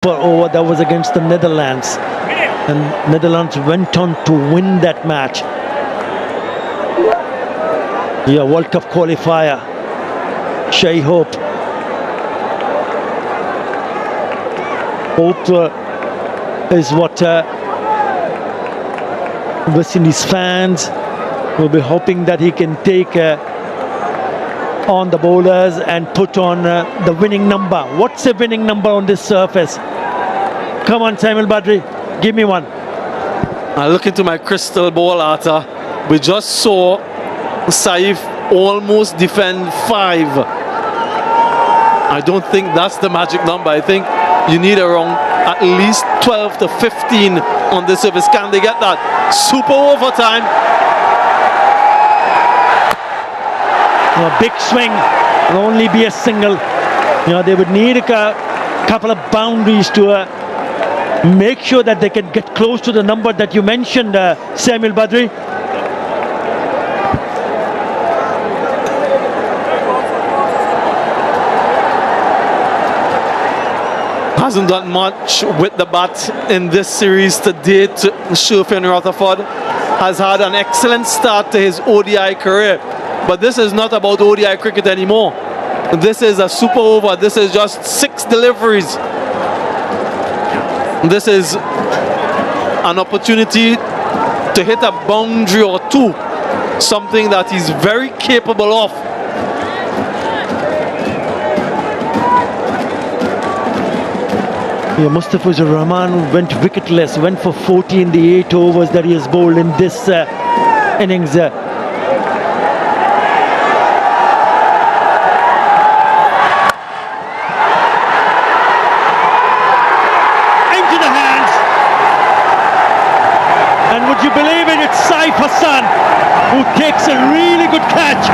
per over that was against the Netherlands, and Netherlands went on to win that match. Yeah, World Cup qualifier. Shai Hope. Hope is what West Indies fans will be hoping that he can take on the bowlers and put on the winning number. What's the winning number on this surface? Come on, Samuel Badri, give me one. I look into my crystal ball, Arthur. We just saw Saif almost defend 5. I don't think that's the magic number. I think you need around at least 12 to 15 on this surface. Can they get that? Super overtime. A big swing, will only be a single. You know, they would need a couple of boundaries to make sure that they can get close to the number that you mentioned, Samuel Badri. Hasn't done much with the bat in this series to date. Sherfin Rutherford has had an excellent start to his ODI career. But this is not about ODI cricket anymore. This is a super over. This is just 6 deliveries. This is an opportunity to hit a boundary or 2. Something that he's very capable of. Yeah, Mustafizur Rahman went wicketless, went for 40 in the 8 overs that he has bowled in this innings. Would you believe it? It's Saif Hassan who takes a really good catch.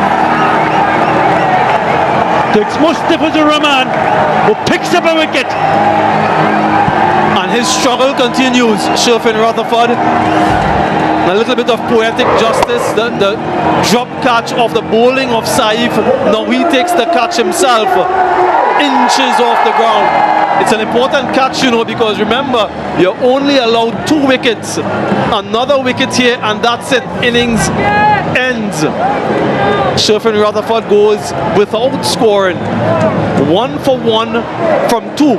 So it's Mustafizur Rahman who picks up a wicket. And his struggle continues. Sherfin Rutherford. A little bit of poetic justice. The drop catch of the bowling of Saif. Now he takes the catch himself. Inches off the ground. It's an important catch, you know, because remember, you're only allowed 2 wickets. Another wicket here, and that's it. Innings ends. Sherfin Rutherford goes without scoring. 1 for 1 from 2.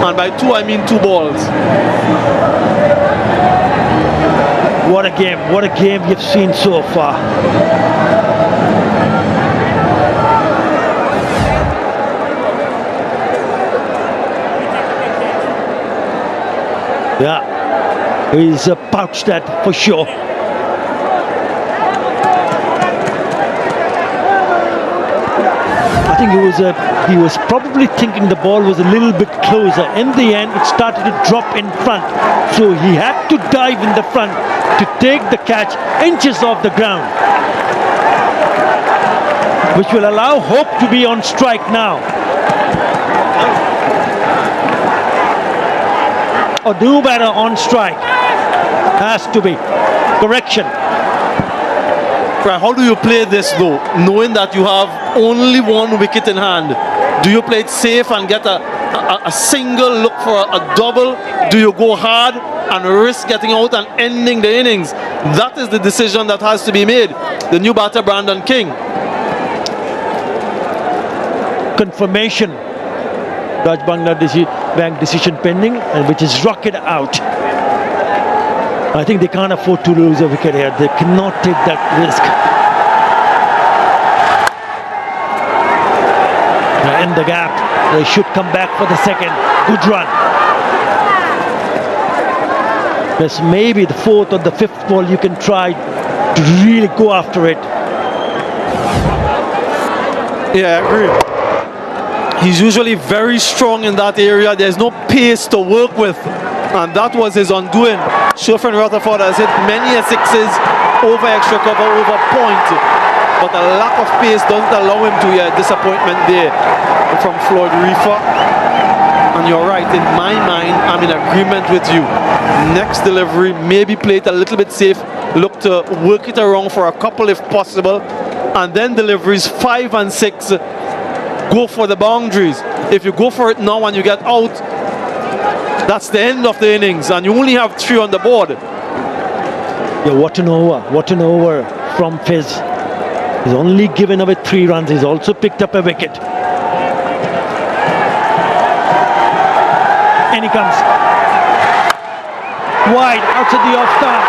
And by 2, I mean 2 balls. What a game you've seen so far. Yeah, he's pouched that for sure. I think he was probably thinking the ball was a little bit closer. In the end, it started to drop in front, so he had to dive in the front to take the catch inches off the ground, which will allow Hope to be on strike now. Or do better on strike. Has to be. Correction. Right, how do you play this though, knowing that you have only 1 wicket in hand? Do you play it safe and get a single, look for a double? Do you go hard and risk getting out and ending the innings? That is the decision that has to be made. The new batter, Brandon King. Confirmation. Raj Bangla Bank decision pending, and which is rocket out. I think they can't afford to lose a wicket here. They cannot take that risk. In the gap, they should come back for the second. Good run. There's maybe the 4th or the 5th ball you can try to really go after it. Yeah, I agree. He's usually very strong in that area. There's no pace to work with, and that was his undoing. Sherfin Rutherford has hit many sixes over extra cover, over point, but a lack of pace doesn't allow him to. Disappointment there from Floyd Reefer. And you're right, in my mind, I'm in agreement with you. Next delivery, maybe play it a little bit safe, look to work it around for a couple if possible, and then deliveries 5 and 6. Go for the boundaries. If you go for it now and you get out, that's the end of the innings, and you only have 3 on the board. Yeah, what an over from Fizz. He's only given away 3 runs. He's also picked up a wicket. And he comes wide outside the off stump.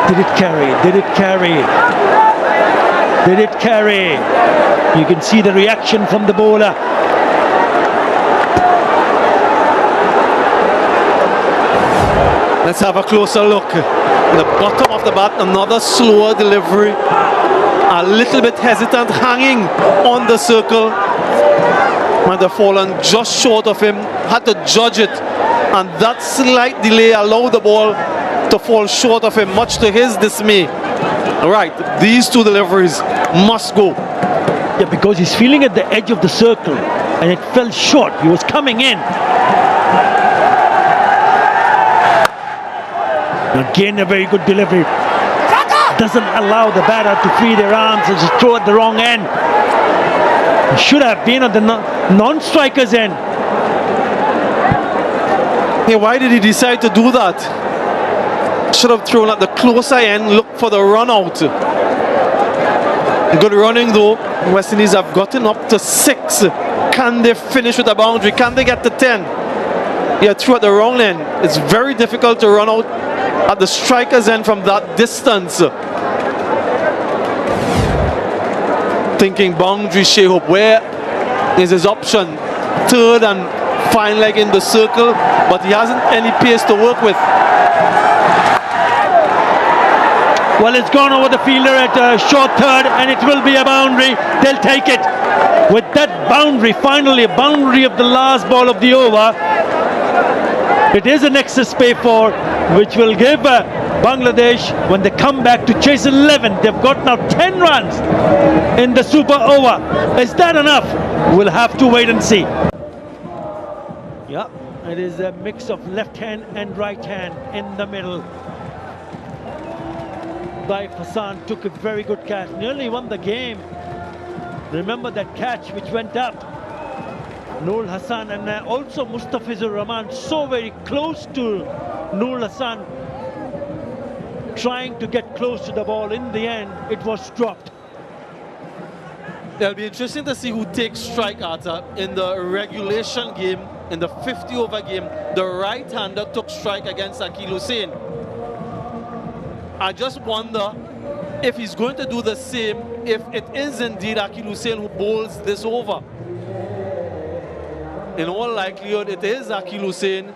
Did it carry? Did it carry? Did it carry? You can see the reaction from the bowler. Let's have a closer look. In the bottom of the bat, another slower delivery. A little bit hesitant, hanging on the circle. Might have fallen just short of him. Had to judge it. And that slight delay allowed the ball to fall short of him, much to his dismay. Right, these 2 deliveries must go. Yeah, because he's feeling at the edge of the circle and it fell short. He was coming in. Again, a very good delivery. Doesn't allow the batter to free their arms and just throw at the wrong end. He should have been on the non-striker's end. Hey, why did he decide to do that? Should have thrown at the closer end, look for the run out. Good running though. West Indies have gotten up to 6. Can they finish with a boundary? Can they get to 10? Yeah, through at the wrong end. It's very difficult to run out at the striker's end from that distance. Thinking boundary, Shehub, where is his option? 3rd and fine leg in the circle, but he hasn't any pace to work with. Well, it's gone over the fielder at short 3rd, and it will be a boundary. They'll take it. With that boundary, finally a boundary of the last ball of the over, it is an excess pay for, which will give Bangladesh, when they come back, to chase 11. They've got now 10 runs in the super over. Is that enough? We'll have to wait and see. Yeah, it is a mix of left hand and right hand in the middle. Saif Hassan took a very good catch, nearly won the game. Remember that catch which went up. Noor Hassan and also Mustafizur Rahman so very close to Noor Hassan, trying to get close to the ball. In the end, it was dropped. It'll be interesting to see who takes strike at in the regulation game, in the 50 over game. The right-hander took strike against Akeal Hussain. I just wonder if he's going to do the same if it is indeed Akeal Hussain who bowls this over. In all likelihood, it is Akeal Hussain,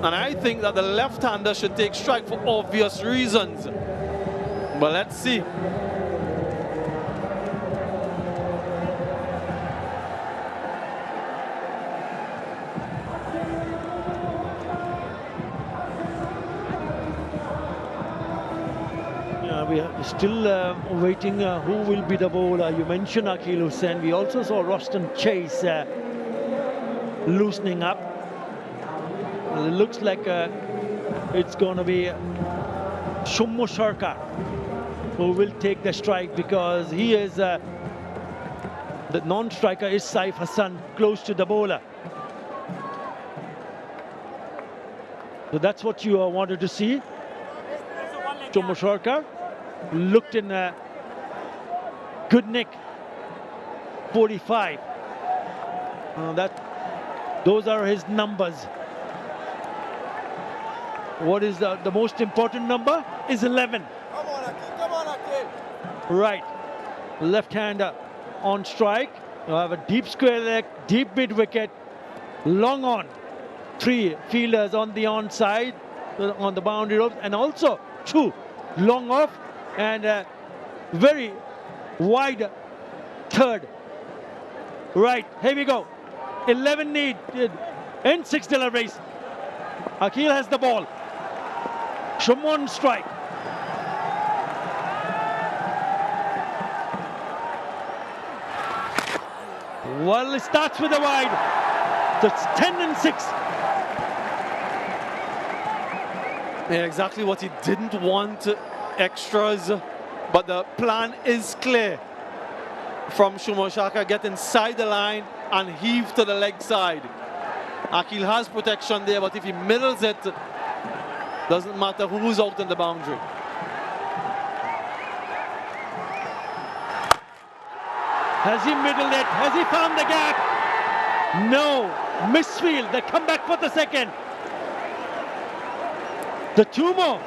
and I think that the left-hander should take strike for obvious reasons. But let's see. We are still waiting who will be the bowler. You mentioned Akeal Hussain. We also saw Roston Chase loosening up. Well, it looks like it's going to be Shummo Sharkar who will take the strike, because he is the non-striker is Saif Hassan, close to the bowler. So that's what you wanted to see. Shummo Sharkar looked in good nick. 45. Those are his numbers. What is the most important number? Is 11. Come on, Akeal. Right. Left-hander on strike. You have a deep square leg, deep mid wicket, long on. 3 fielders on the onside, on the boundary ropes, and also 2 long off and very wide 3rd. Right, here we go. 11 needed in 6 deliveries. Akeal has the ball. Shummo on strike. Well, it starts with a wide. So it's 10 and 6. Yeah, exactly what he didn't want, extras, but the plan is clear. From Shummo Sharkar, get inside the line and heave to the leg side. Akil has protection there, but if he middles it, doesn't matter who's out in the boundary. Has he middled it? Has he found the gap? No. Misfield. They come back for the second. The two more.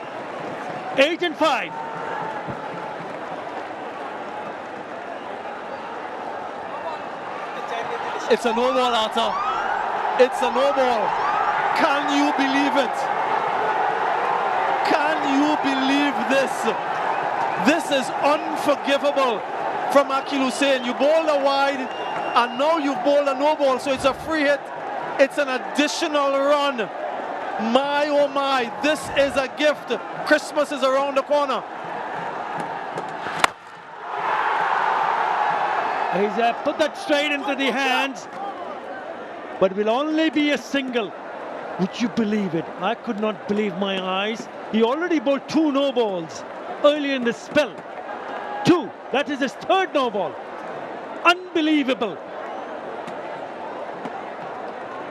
8 and 5. It's a no ball, Atta. It's a no ball. Can you believe it? Can you believe this? This is unforgivable from Akil Hussain. You bowled a wide and now you've bowled a no ball, so it's a free hit. It's an additional run. My oh my, this is a gift. Christmas is around the corner. He's put that straight into the hands, but will only be a single. Would you believe it? I could not believe my eyes. He already bowled 2 no balls early in the spell. 2. That is his 3rd no ball. Unbelievable.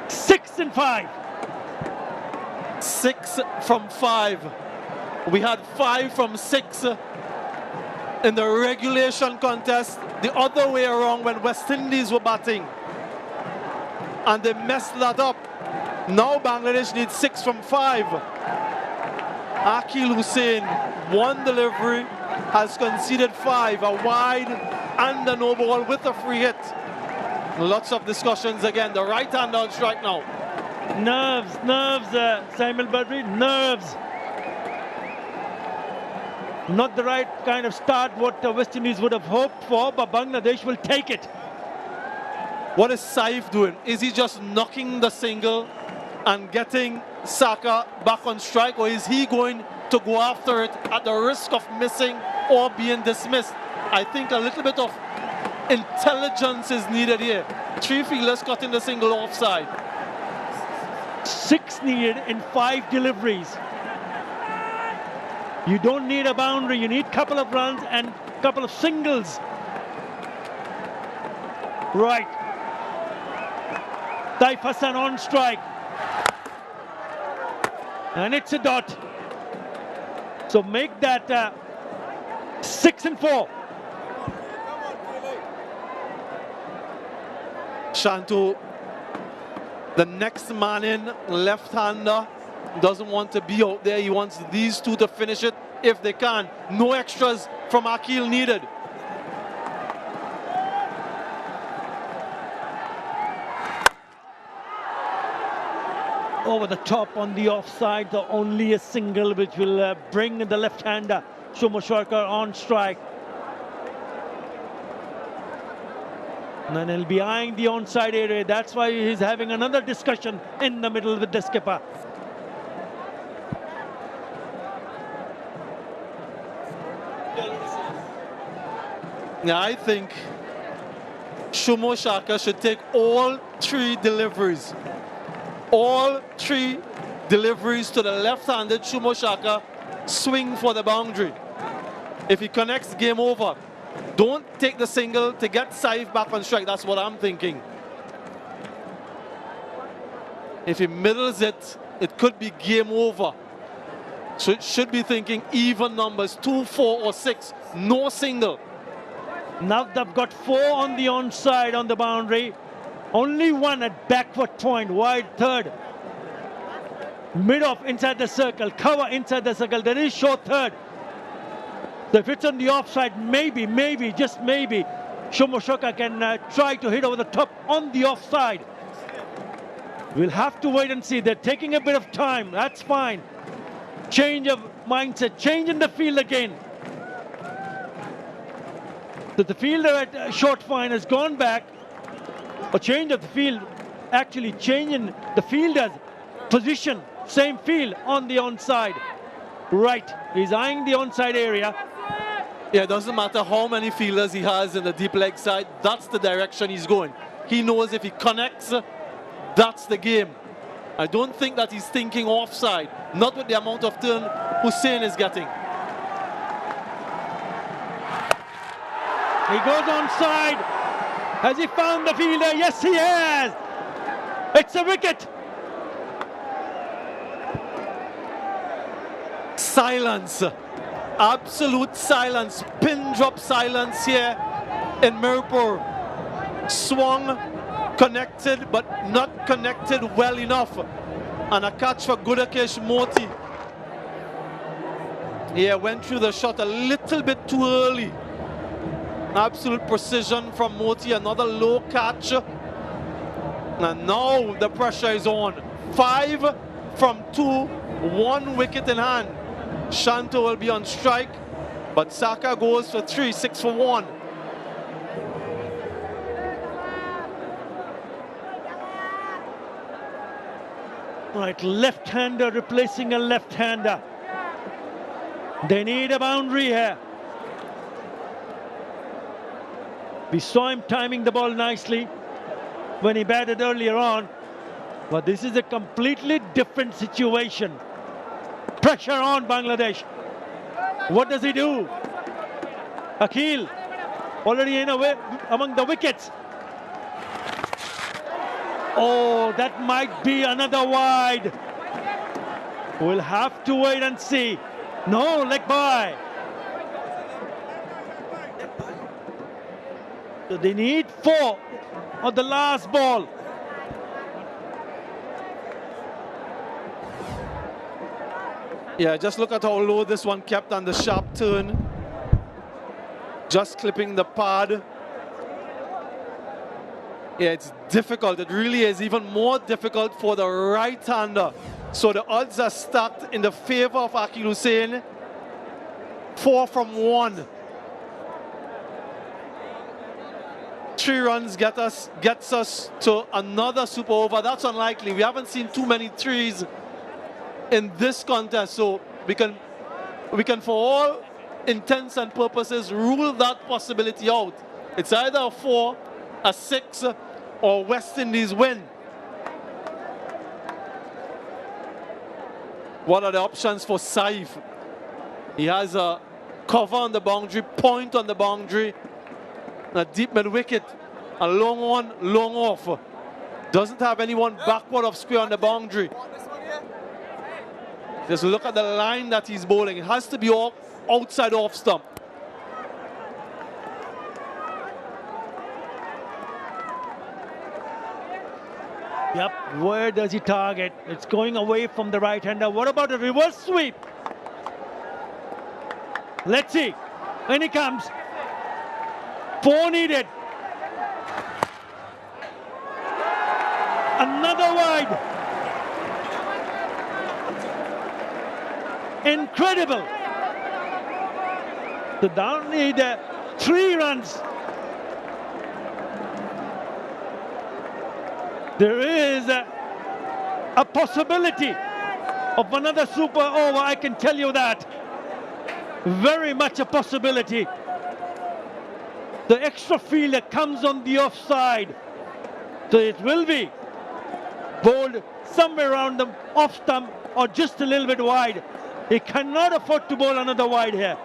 6 and 5. 6 from 5. We had 5 from 6 in the regulation contest, the other way around when West Indies were batting. And they messed that up. Now Bangladesh needs 6 from 5. Akil Hussain, 1 delivery, has conceded 5, a wide and a no ball with a free hit. Lots of discussions again. The right hand on strike now. Nerves, Samuel Badri, nerves. Not the right kind of start what the West Indies would have hoped for, but Bangladesh will take it. What is Saif doing? Is he just knocking the single and getting Saka back on strike, or is he going to go after it at the risk of missing or being dismissed? I think a little bit of intelligence is needed here. 3 fielders cutting the single offside. 6 needed in 5 deliveries. You don't need a boundary, you need a couple of runs and a couple of singles. Right. Taif Hassan on strike. And it's a dot. So make that 6 and 4. Shantu, the next man in, left-hander, doesn't want to be out there. He wants these two to finish it if they can. No extras from Akil needed. Over the top on the offside, the only a single which will bring the left-hander Shumo Sharkar on strike. And then he'll be eyeing the onside area. That's why he's having another discussion in the middle with the skipper. Yeah, I think Shumo Sharkar should take all 3 deliveries. All 3 deliveries to the left-handed Shumo Sharkar, swing for the boundary. If he connects, game over. Don't take the single to get Saif back on strike. That's what I'm thinking. If he middles it, it could be game over. So it should be thinking even numbers, 2, 4 or 6. No single. Now they've got 4 on the onside on the boundary. Only 1 at backward point, wide third. Mid-off inside the circle, cover inside the circle. There is short third. So if it's on the offside, maybe, just maybe, Shumo Sharkar can try to hit over the top on the offside. We'll have to wait and see. They're taking a bit of time. That's fine. Change of mindset, change in the field again. So the fielder at short fine has gone back. A change of the field, actually changing the fielder's position. Same field on the onside. Right, he's eyeing the onside area. Yeah, it doesn't matter how many fielders he has in the deep leg side. That's the direction he's going. He knows if he connects, that's the game. I don't think that he's thinking offside. Not with the amount of turn Hussain is getting. He goes onside. Has he found the fielder? Yes, he has. It's a wicket. silence. Absolute silence. Pin drop silence here in Mirpur. Swung, connected, but not connected well enough. And a catch for Gudakesh Moti. Yeah, went through the shot a little bit too early. Absolute precision from Moti, another low catch. And now the pressure is on. 5 from 2, 1 wicket in hand. Shanto will be on strike, but Saka goes for 3, 6 for 1. Right, left-hander replacing a left-hander. They need a boundary here. We saw him timing the ball nicely when he batted earlier on, but this is a completely different situation. Pressure on Bangladesh. What does he do? Akhil already in away among the wickets. Oh, that might be another wide. We'll have to wait and see. No, leg by. So they need 4 on the last ball. Yeah, just look at how low this one kept on the sharp turn. Just clipping the pad. Yeah, it's difficult. It really is even more difficult for the right-hander. So the odds are stacked in the favor of Akhil Hussain. 4 from 1. 3 runs gets us to another super over. That's unlikely. We haven't seen too many threes in this contest, so we can for all intents and purposes rule that possibility out. It's either a 4, a 6, or West Indies win. What are the options for Saif? He has a cover on the boundary, point on the boundary, a deep mid wicket, a long on, long off. Doesn't have anyone backward of square on the boundary. Just look at the line that he's bowling. It has to be all outside off stump. Yep, where does he target? It's going away from the right-hander. What about a reverse sweep? Let's see. And he comes. 4 needed. Another wide. Incredible. The down need 3 runs. There is a possibility of another super over, I can tell you that. Very much a possibility. The extra fielder comes on the offside. So it will be bowled somewhere around the off stump or just a little bit wide. He cannot afford to bowl another wide here.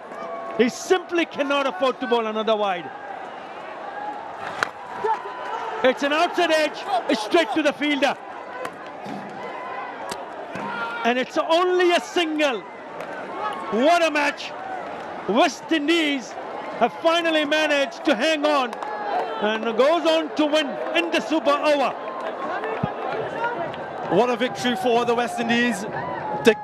He simply cannot afford to bowl another wide. It's an outside edge, straight to the fielder. And it's only a single. What a match. West Indies have finally managed to hang on and goes on to win in the super over. What a victory for the West Indies. The